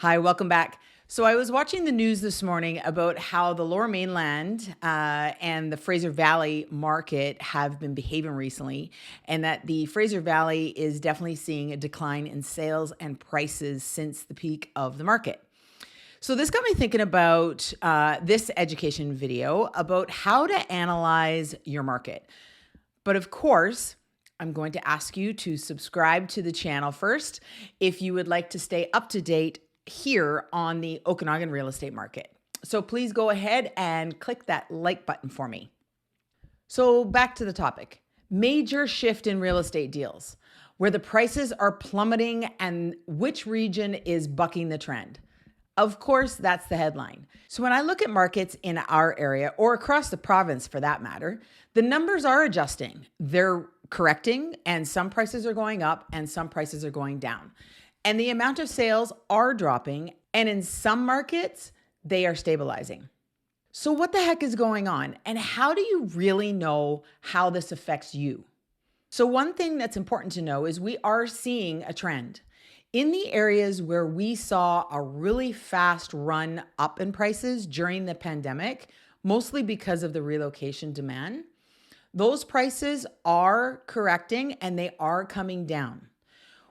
Hi, welcome back. So I was watching the news this morning about how the Lower Mainland and the Fraser Valley market have been behaving recently, and that the Fraser Valley is definitely seeing a decline in sales and prices since the peak of the market. So this got me thinking about this education video about how to analyze your market. But of course, I'm going to ask you to subscribe to the channel first if you would like to stay up to date here on the Okanagan real estate market. So please go ahead and click that like button for me. So back to the topic. Major shift in real estate deals, where the prices are plummeting and which region is bucking the trend. Of course, that's the headline. So when I look at markets in our area or across the province for that matter, the numbers are adjusting. They're correcting, and some prices are going up and some prices are going down. And the amount of sales are dropping, and in some markets, they are stabilizing. So what the heck is going on? And how do you really know how this affects you? So one thing that's important to know is we are seeing a trend. In the areas where we saw a really fast run up in prices during the pandemic, mostly because of the relocation demand, those prices are correcting and they are coming down,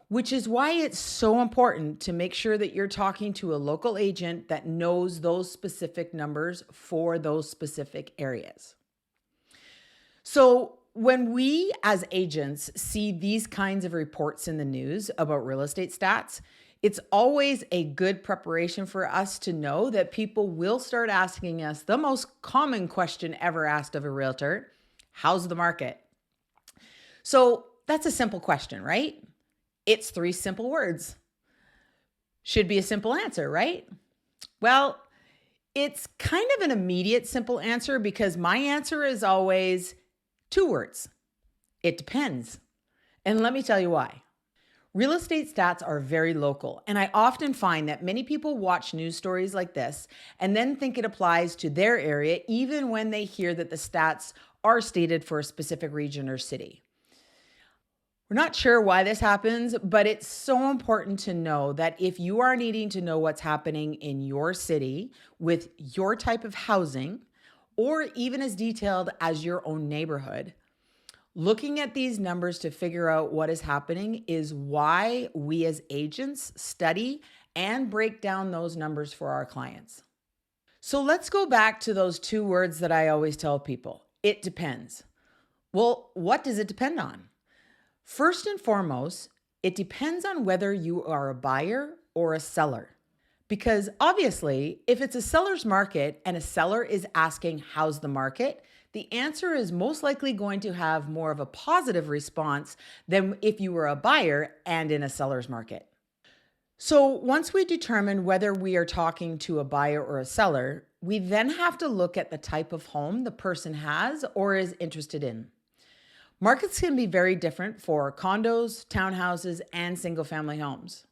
which is why it's so important to make sure that you're talking to a local agent that knows those specific numbers for those specific areas. So when we as agents see these kinds of reports in the news about real estate stats, it's always a good preparation for us to know that people will start asking us the most common question ever asked of a realtor: how's the market? So that's a simple question, right? It's 3 simple words. Should be a simple answer, right? Well, it's kind of an immediate simple answer because my answer is always 2 words. It depends. And let me tell you why. Real estate stats are very local, and I often find that many people watch news stories like this and then think it applies to their area even when they hear that the stats are stated for a specific region or city. We're not sure why this happens, but it's so important to know that if you are needing to know what's happening in your city with your type of housing, or even as detailed as your own neighborhood, looking at these numbers to figure out what is happening is why we as agents study and break down those numbers for our clients. So let's go back to those 2 words that I always tell people. It depends. Well, what does it depend on? First and foremost, it depends on whether you are a buyer or a seller. Because obviously, if it's a seller's market and a seller is asking, how's the market? The answer is most likely going to have more of a positive response than if you were a buyer and in a seller's market. So once we determine whether we are talking to a buyer or a seller, we then have to look at the type of home the person has or is interested in. Markets can be very different for condos, townhouses, and single-family homes.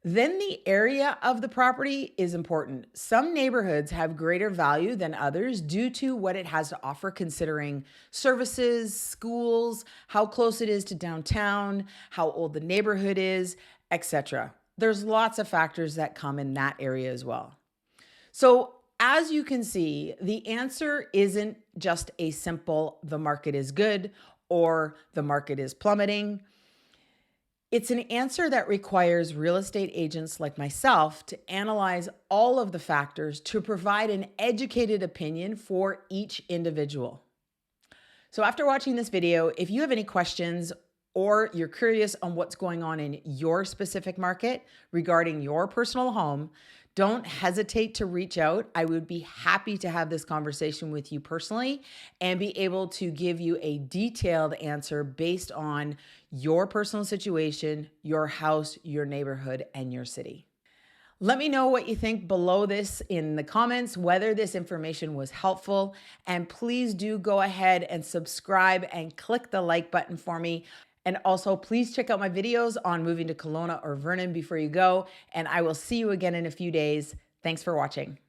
Then the area of the property is important. Some neighborhoods have greater value than others due to what it has to offer, considering services, schools, how close it is to downtown, how old the neighborhood is, etc. There's lots of factors that come in that area as well. So as you can see, the answer isn't just a simple the market is good or the market is plummeting. It's an answer that requires real estate agents like myself to analyze all of the factors to provide an educated opinion for each individual. So after watching this video, if you have any questions or you're curious on what's going on in your specific market regarding your personal home, don't hesitate to reach out. I would be happy to have this conversation with you personally and be able to give you a detailed answer based on your personal situation, your house, your neighborhood, and your city. Let me know what you think below this in the comments, whether this information was helpful, and please do go ahead and subscribe and click the like button for me. And also, please check out my videos on moving to Kelowna or Vernon before you go, and I will see you again in a few days. Thanks for watching.